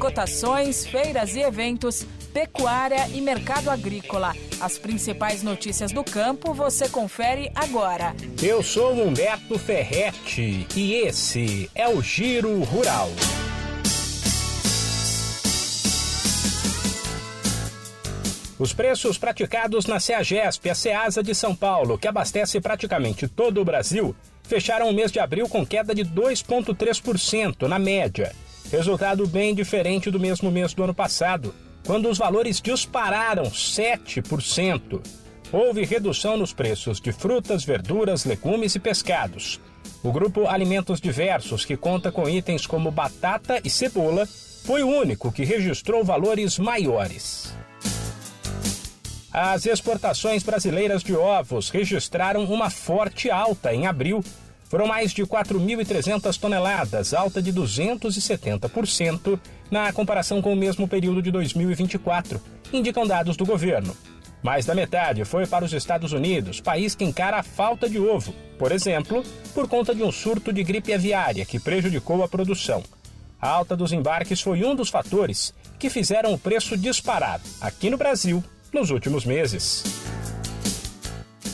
Cotações, feiras e eventos, pecuária e mercado agrícola. As principais notícias do campo você confere agora. Eu sou Humberto Ferretti e esse é o Giro Rural. Os preços praticados na CEAGESP, a Ceasa de São Paulo, que abastece praticamente todo o Brasil, fecharam o mês de abril com queda de 2,3% na média. Resultado bem diferente do mesmo mês do ano passado, quando os valores dispararam 7%. Houve redução nos preços de frutas, verduras, legumes e pescados. O grupo Alimentos Diversos, que conta com itens como batata e cebola, foi o único que registrou valores maiores. As exportações brasileiras de ovos registraram uma forte alta em abril. Foram mais de 4.300 toneladas, alta de 270% na comparação com o mesmo período de 2024, indicam dados do governo. Mais da metade foi para os Estados Unidos, país que encara a falta de ovo, por exemplo, por conta de um surto de gripe aviária que prejudicou a produção. A alta dos embarques foi um dos fatores que fizeram o preço disparar aqui no Brasil nos últimos meses.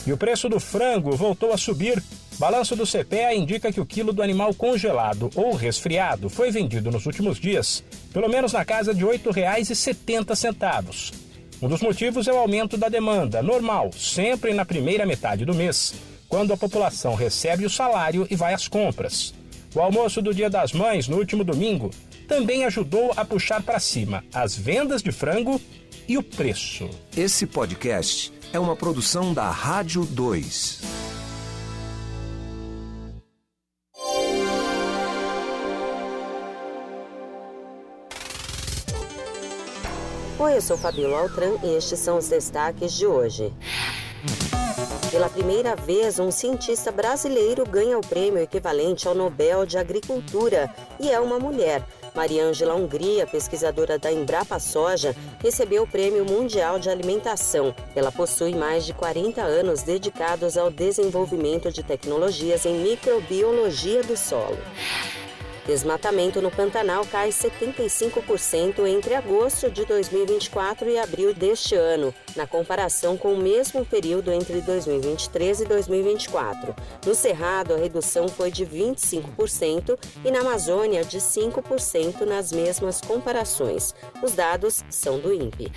E o preço do frango voltou a subir. Balanço do CPEA indica que o quilo do animal congelado ou resfriado foi vendido nos últimos dias, pelo menos na casa de R$ 8,70. Um dos motivos é o aumento da demanda, normal, sempre na primeira metade do mês, quando a população recebe o salário e vai às compras. O almoço do Dia das Mães, no último domingo, também ajudou a puxar para cima as vendas de frango e o preço. Esse podcast é uma produção da Rádio 2. Oi, eu sou Fabiola Altran e estes são os destaques de hoje. Pela primeira vez, um cientista brasileiro ganha o prêmio equivalente ao Nobel de Agricultura e é uma mulher. Mariângela Hungria, pesquisadora da Embrapa Soja, recebeu o Prêmio Mundial de Alimentação. Ela possui mais de 40 anos dedicados ao desenvolvimento de tecnologias em microbiologia do solo. Desmatamento no Pantanal cai 75% entre agosto de 2024 e abril deste ano, na comparação com o mesmo período entre 2023 e 2024. No Cerrado, a redução foi de 25% e na Amazônia de 5% nas mesmas comparações. Os dados são do INPE.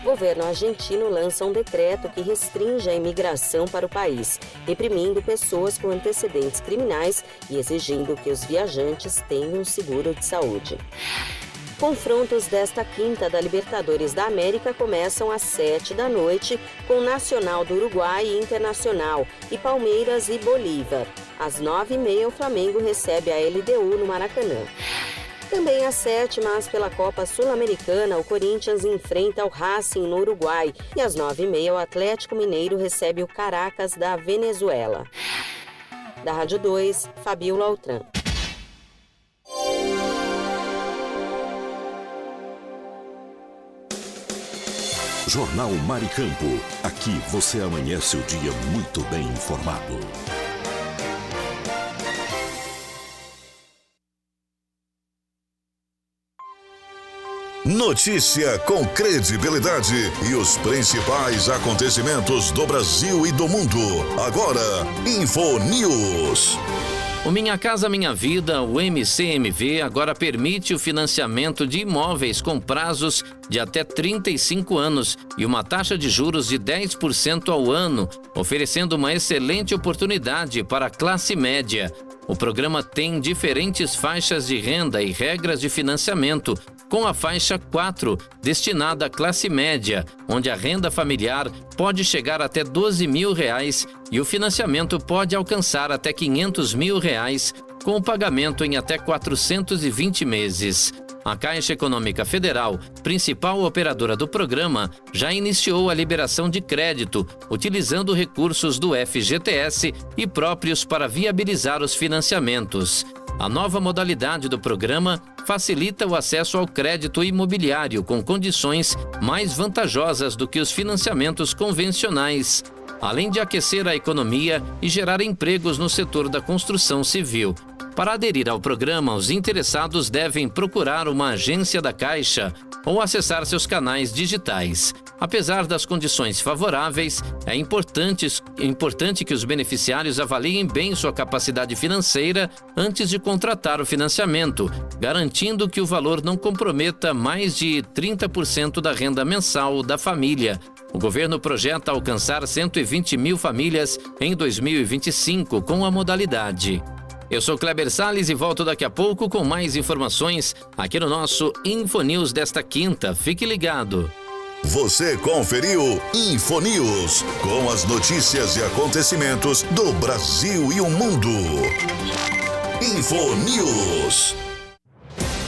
O governo argentino lança um decreto que restringe a imigração para o país, reprimindo pessoas com antecedentes criminais e exigindo que os viajantes tenham seguro de saúde. Confrontos desta quinta da Libertadores da América começam às 7h, com Nacional do Uruguai e Internacional, e Palmeiras e Bolívar. Às 9h30, o Flamengo recebe a LDU no Maracanã. Também às 7h, mas pela Copa Sul-Americana, o Corinthians enfrenta o Racing no Uruguai. E às 9h30, o Atlético Mineiro recebe o Caracas da Venezuela. Da Rádio 2, Fabiola Altran. Jornal Maricampo. Aqui você amanhece o dia muito bem informado. Notícia com credibilidade e os principais acontecimentos do Brasil e do mundo. Agora, InfoNews. O Minha Casa Minha Vida, o MCMV, agora permite o financiamento de imóveis com prazos de até 35 anos e uma taxa de juros de 10% ao ano, oferecendo uma excelente oportunidade para a classe média. O programa tem diferentes faixas de renda e regras de financiamento, com a faixa 4, destinada à classe média, onde a renda familiar pode chegar até R$12 mil e o financiamento pode alcançar até R$500 mil, com o pagamento em até 420 meses. A Caixa Econômica Federal, principal operadora do programa, já iniciou a liberação de crédito, utilizando recursos do FGTS e próprios para viabilizar os financiamentos. A nova modalidade do programa facilita o acesso ao crédito imobiliário com condições mais vantajosas do que os financiamentos convencionais, além de aquecer a economia e gerar empregos no setor da construção civil. Para aderir ao programa, os interessados devem procurar uma agência da Caixa ou acessar seus canais digitais. Apesar das condições favoráveis, é importante que os beneficiários avaliem bem sua capacidade financeira antes de contratar o financiamento, garantindo que o valor não comprometa mais de 30% da renda mensal da família. O governo projeta alcançar 120 mil famílias em 2025 com a modalidade. Eu sou Kleber Salles e volto daqui a pouco com mais informações aqui no nosso InfoNews desta quinta. Fique ligado. Você conferiu InfoNews, com as notícias e acontecimentos do Brasil e o mundo. InfoNews.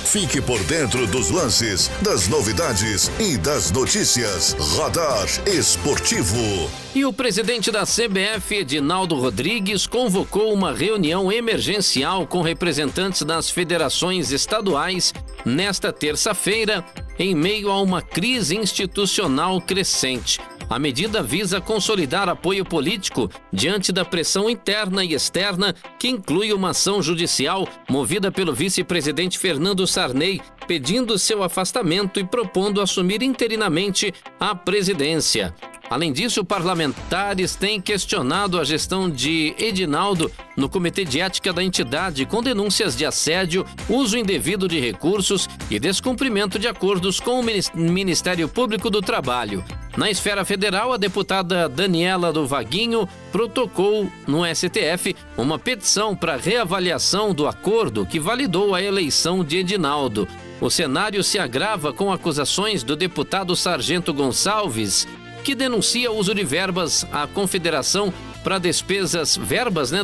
Fique por dentro dos lances, das novidades e das notícias. Radar Esportivo. E o presidente da CBF, Edinaldo Rodrigues, convocou uma reunião emergencial com representantes das federações estaduais nesta terça-feira, em meio a uma crise institucional crescente. A medida visa consolidar apoio político diante da pressão interna e externa, que inclui uma ação judicial movida pelo vice-presidente Fernando Sarney, pedindo seu afastamento e propondo assumir interinamente a presidência. Além disso, parlamentares têm questionado a gestão de Edinaldo no Comitê de Ética da entidade, com denúncias de assédio, uso indevido de recursos e descumprimento de acordos com o Ministério Público do Trabalho. Na esfera federal, a deputada Daniela do Vaguinho protocou no STF uma petição para reavaliação do acordo que validou a eleição de Edinaldo. O cenário se agrava com acusações do deputado Sargento Gonçalves, que denuncia o uso de verbas à Confederação para despesas,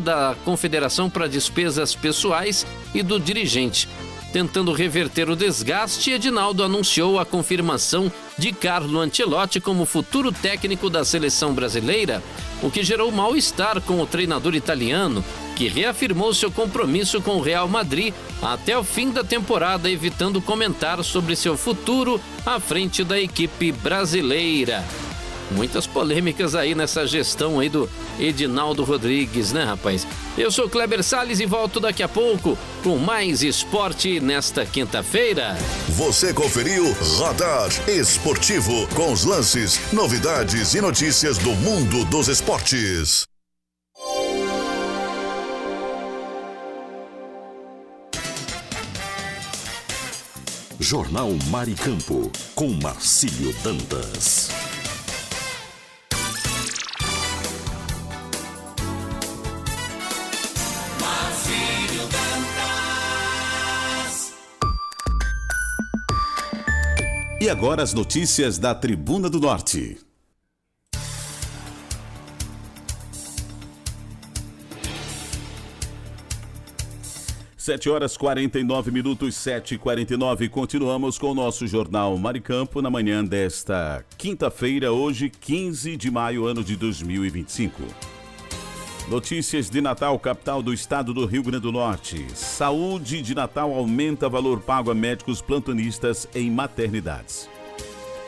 da Confederação para despesas pessoais e do dirigente. Tentando reverter o desgaste, Edinaldo anunciou a confirmação de Carlo Ancelotti como futuro técnico da seleção brasileira, o que gerou mal-estar com o treinador italiano, que reafirmou seu compromisso com o Real Madrid até o fim da temporada, evitando comentar sobre seu futuro à frente da equipe brasileira. Muitas polêmicas aí nessa gestão aí do Edinaldo Rodrigues, né, rapaz? Eu sou Kleber Salles e volto daqui a pouco com mais esporte nesta quinta-feira. Você conferiu Radar Esportivo, com os lances, novidades e notícias do mundo dos esportes. Jornal Maricampo, com Marcílio Dantas. E agora as notícias da Tribuna do Norte. Sete horas 49 minutos, 7h49. Continuamos com o nosso Jornal Maricampo na manhã desta quinta-feira, hoje 15 de maio, ano de 2025. Notícias de Natal, capital do estado do Rio Grande do Norte. Saúde de Natal aumenta valor pago a médicos plantonistas em maternidades.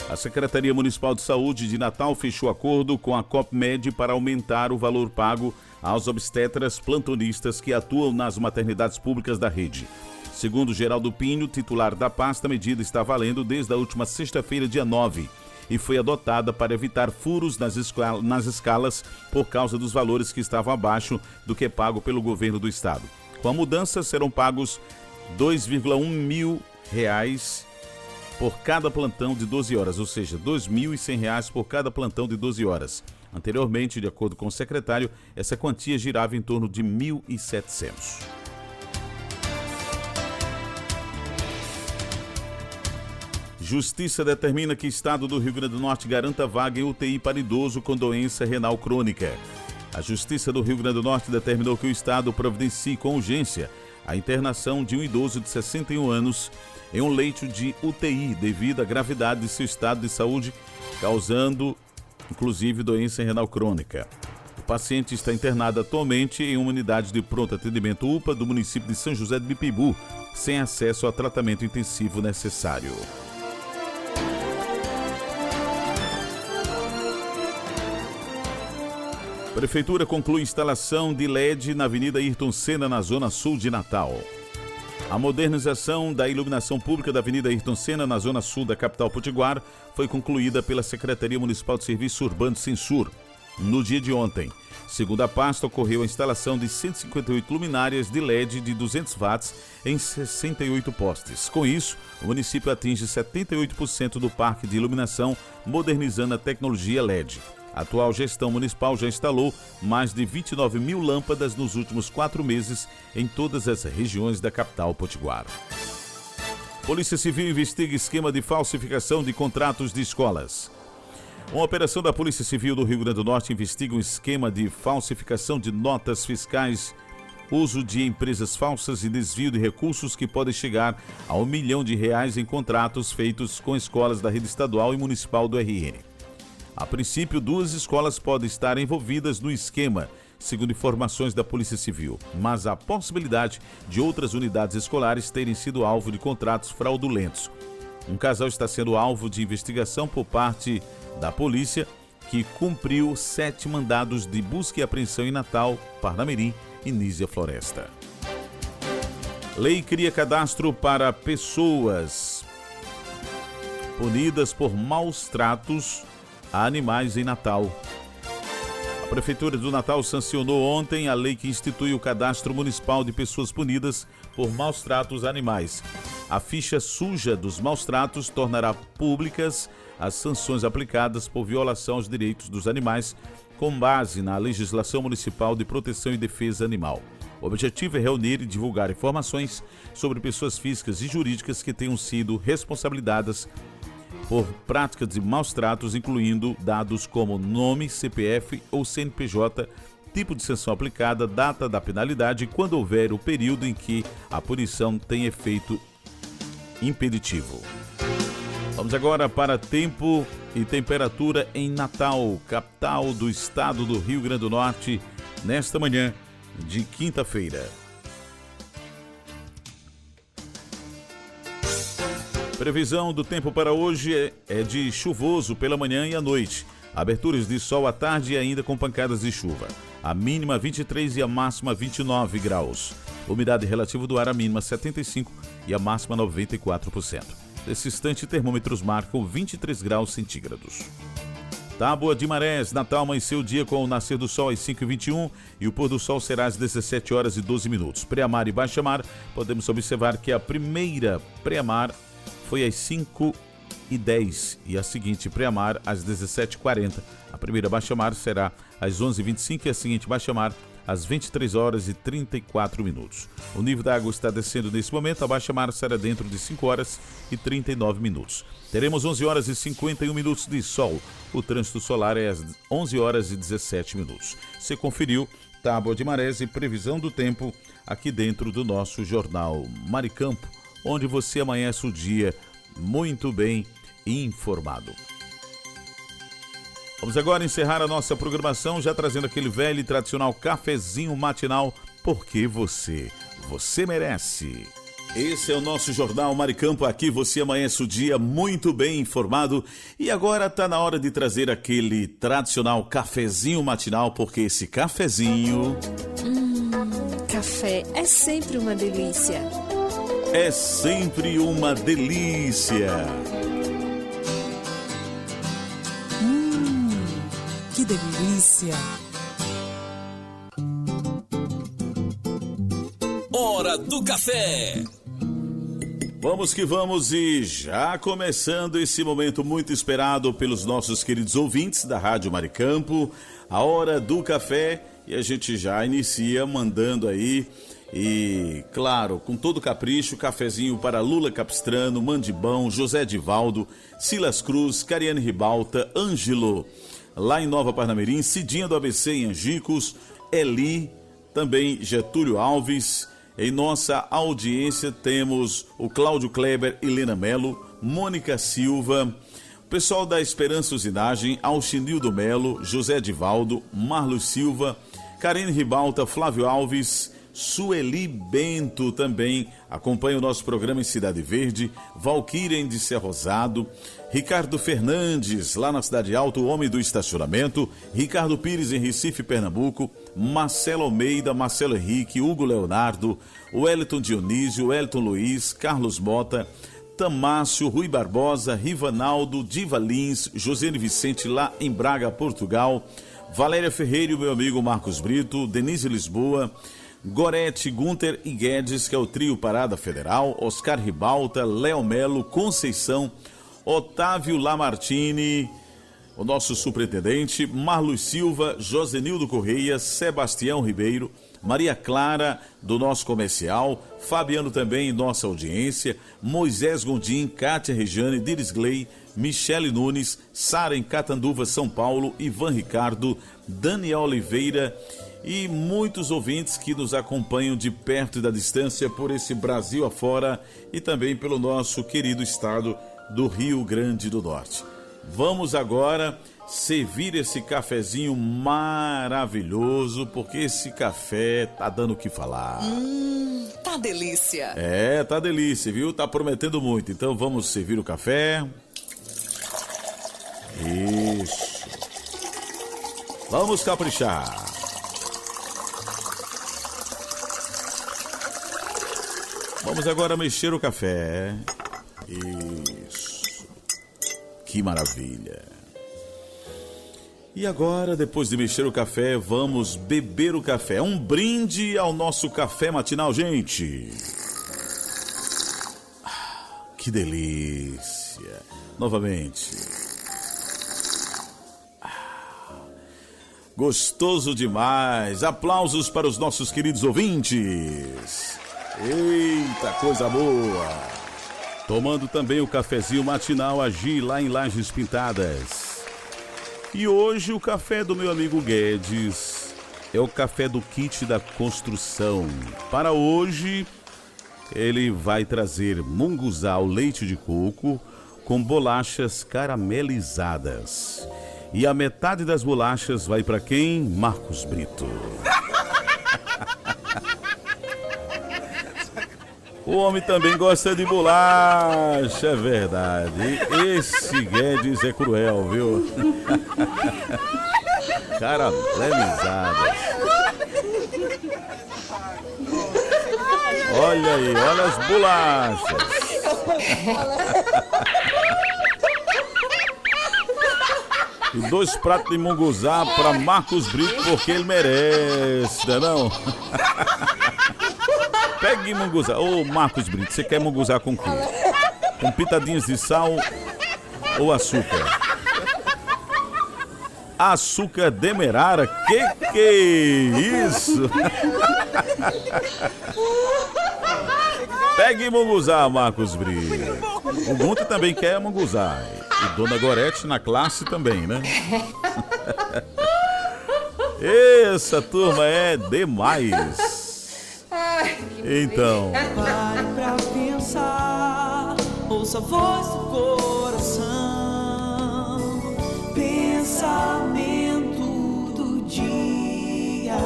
A Secretaria Municipal de Saúde de Natal fechou acordo com a COPMED para aumentar o valor pago aos obstetras plantonistas que atuam nas maternidades públicas da rede. Segundo Geraldo Pinho, titular da pasta, a medida está valendo desde a última sexta-feira, dia 9, e foi adotada para evitar furos nas escalas por causa dos valores que estavam abaixo do que é pago pelo governo do estado. Com a mudança, serão pagos R$ 2,1 mil por cada plantão de 12 horas, ou seja, R$ 2.100 por cada plantão de 12 horas. Anteriormente, de acordo com o secretário, essa quantia girava em torno de 1.700. Justiça determina que Estado do Rio Grande do Norte garanta vaga em UTI para idoso com doença renal crônica. A Justiça do Rio Grande do Norte determinou que o Estado providencie com urgência a internação de um idoso de 61 anos em um leito de UTI devido à gravidade de seu estado de saúde, causando inclusive doença renal crônica. O paciente está internado atualmente em uma unidade de pronto atendimento UPA do município de São José de Bipibu, sem acesso ao tratamento intensivo necessário. Prefeitura conclui instalação de LED na Avenida Ayrton Senna, na Zona Sul de Natal. A modernização da iluminação pública da Avenida Ayrton Senna, na Zona Sul da capital potiguar, foi concluída pela Secretaria Municipal de Serviços Urbanos Censur no dia de ontem. Segundo a pasta, ocorreu a instalação de 158 luminárias de LED de 200 watts em 68 postes. Com isso, o município atinge 78% do parque de iluminação, modernizando a tecnologia LED. A atual gestão municipal já instalou mais de 29 mil lâmpadas nos últimos 4 meses em todas as regiões da capital potiguar. Polícia Civil investiga esquema de falsificação de contratos de escolas. Uma operação da Polícia Civil do Rio Grande do Norte investiga um esquema de falsificação de notas fiscais, uso de empresas falsas e desvio de recursos que podem chegar a R$1 milhão em contratos feitos com escolas da rede estadual e municipal do RN. A princípio, 2 escolas podem estar envolvidas no esquema, segundo informações da Polícia Civil, mas há possibilidade de outras unidades escolares terem sido alvo de contratos fraudulentos. Um casal está sendo alvo de investigação por parte da polícia, que cumpriu 7 mandados de busca e apreensão em Natal, Parnamirim e Nísia Floresta. Lei cria cadastro para pessoas punidas por maus tratos a animais em Natal. A Prefeitura do Natal sancionou ontem a lei que institui o Cadastro Municipal de Pessoas Punidas por Maus Tratos a Animais. A ficha suja dos maus tratos tornará públicas as sanções aplicadas por violação aos direitos dos animais, com base na legislação municipal de proteção e defesa animal. O objetivo é reunir e divulgar informações sobre pessoas físicas e jurídicas que tenham sido responsabilizadas por práticas de maus tratos, incluindo dados como nome, CPF ou CNPJ, tipo de sanção aplicada, data da penalidade e quando houver o período em que a punição tem efeito impeditivo. Vamos agora para tempo e temperatura em Natal, capital do estado do Rio Grande do Norte, nesta manhã de quinta-feira. Previsão do tempo para hoje é de chuvoso pela manhã e à noite. Aberturas de sol à tarde e ainda com pancadas de chuva. A mínima 23 e a máxima 29 graus. Umidade relativa do ar, a mínima 75 e a máxima 94%. Nesse instante, termômetros marcam 23 graus centígrados. Tábua de Marés, Natal amanheceu o dia com o nascer do sol às 5h21 e o pôr do sol será às 17 horas e 12 minutos. Pré-mar e baixa-mar, podemos observar que a primeira pré-mar foi às 5h10 e a seguinte pré-mar às 17h40. A primeira baixa-mar será às 11h25 e a seguinte baixa-mar às 23 horas e 34 minutos. O nível da água está descendo nesse momento, a baixa-mar será dentro de 5 horas e 39 minutos. Teremos 11 horas e 51 minutos de sol. O trânsito solar é às 11 horas e 17 minutos. Você conferiu tábua de marés e previsão do tempo aqui dentro do nosso Jornal Maricampo, onde você amanhece o dia muito bem informado. Vamos agora encerrar a nossa programação já trazendo aquele velho e tradicional cafezinho matinal, porque você merece. Esse é o nosso Jornal Maricampo, aqui você amanhece o dia muito bem informado. E agora está na hora de trazer aquele tradicional cafezinho matinal, porque esse cafezinho... Café é sempre uma delícia. É sempre uma delícia. Que delícia. Hora do café. Vamos que vamos, e já começando esse momento muito esperado pelos nossos queridos ouvintes da Rádio Maricampo, a Hora do Café, e a gente já inicia mandando aí, e claro, com todo capricho, cafezinho para Lula Capistrano, Mandibão, José Divaldo, Silas Cruz, Cariane Ribalta, Ângelo, lá em Nova Parnamirim, Cidinha do ABC em Angicos, Eli, também Getúlio Alves. Em nossa audiência temos o Cláudio Kleber, Helena Melo, Mônica Silva, o pessoal da Esperança Usinagem, Alchinildo Melo, José Divaldo, Marlos Silva, Karine Ribalta, Flávio Alves, Sueli Bento também acompanha o nosso programa em Cidade Verde, Valquíria de Ser Rosado, Ricardo Fernandes, lá na Cidade Alta, o homem do estacionamento, Ricardo Pires em Recife, Pernambuco, Marcelo Almeida, Marcelo Henrique, Hugo Leonardo, Wellington Dionísio, Wellington Luiz, Carlos Mota, Tamácio, Rui Barbosa, Rivanaldo, Diva Lins, Josiane Vicente lá em Braga, Portugal, Valéria Ferreira e o meu amigo Marcos Brito, Denise Lisboa, Gorete, Gunter e Guedes, que é o trio Parada Federal, Oscar Ribalta, Léo Melo, Conceição, Otávio Lamartine, o nosso superintendente, Marlos Silva, Josenildo Correia, Sebastião Ribeiro, Maria Clara, do nosso comercial, Fabiano também em nossa audiência, Moisés Gondim, Kátia Regiane, Diris Gley, Michele Nunes, Sara em Catanduva, São Paulo, Ivan Ricardo, Daniel Oliveira e muitos ouvintes que nos acompanham de perto e da distância por esse Brasil afora e também pelo nosso querido estado do Rio Grande do Norte. Vamos agora servir esse cafezinho maravilhoso, porque esse café tá dando o que falar. Tá delícia. É, tá delícia, viu? Tá prometendo muito. Então vamos servir o café. Isso. Vamos caprichar. Vamos agora mexer o café. Isso. Que maravilha. E agora, depois de mexer o café, vamos beber o café. Um brinde ao nosso café matinal, gente. Que delícia. Novamente. Gostoso demais. Aplausos para os nossos queridos ouvintes. Eita, coisa boa. Tomando também o cafezinho matinal Agi lá em Lajes Pintadas. E hoje o café do meu amigo Guedes é o café do kit da construção. Para hoje, ele vai trazer munguzá ao leite de coco com bolachas caramelizadas. E a metade das bolachas vai para quem? Marcos Brito. O homem também gosta de bolacha, é verdade. Esse Guedes é cruel, viu? Caramelizadas. Olha aí, olha as bolachas. E 2 pratos de munguzá para Marcos Brito, porque ele merece, não é não? Pegue munguzá. Ô, Marcos Brito, você quer munguzá com o quê? Com pitadinhas de sal ou açúcar? açúcar demerara. Que é isso? Pegue munguzá, Marcos Brito. O Gunter também quer munguzá. E Dona Gorete na classe também, né? Essa turma é demais. Então. Pare pra pensar, ouça a voz do coração. Pensamento do dia.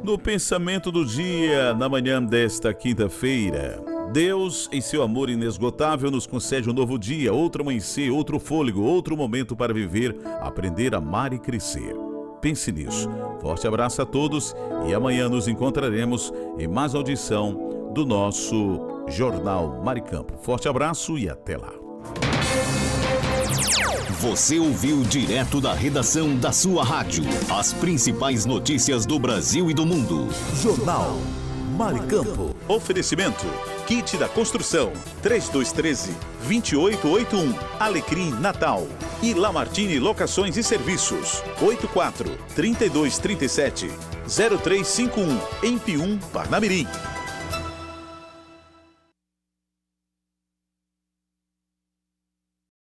No pensamento do dia, na manhã desta quinta-feira, Deus, em seu amor inesgotável, nos concede um novo dia, outro amanhecer, outro fôlego, outro momento para viver, aprender, amar e crescer. Pense nisso. Forte abraço a todos e amanhã nos encontraremos em mais audição do nosso Jornal Maricampo. Forte abraço e até lá. Você ouviu direto da redação da sua rádio as principais notícias do Brasil e do mundo. Jornal Maricampo. Oferecimento. Kit da Construção. 3213-2881. Alecrim Natal. E Lamartine Locações e Serviços. 84-3237-0351. Em Pium, Parnamirim.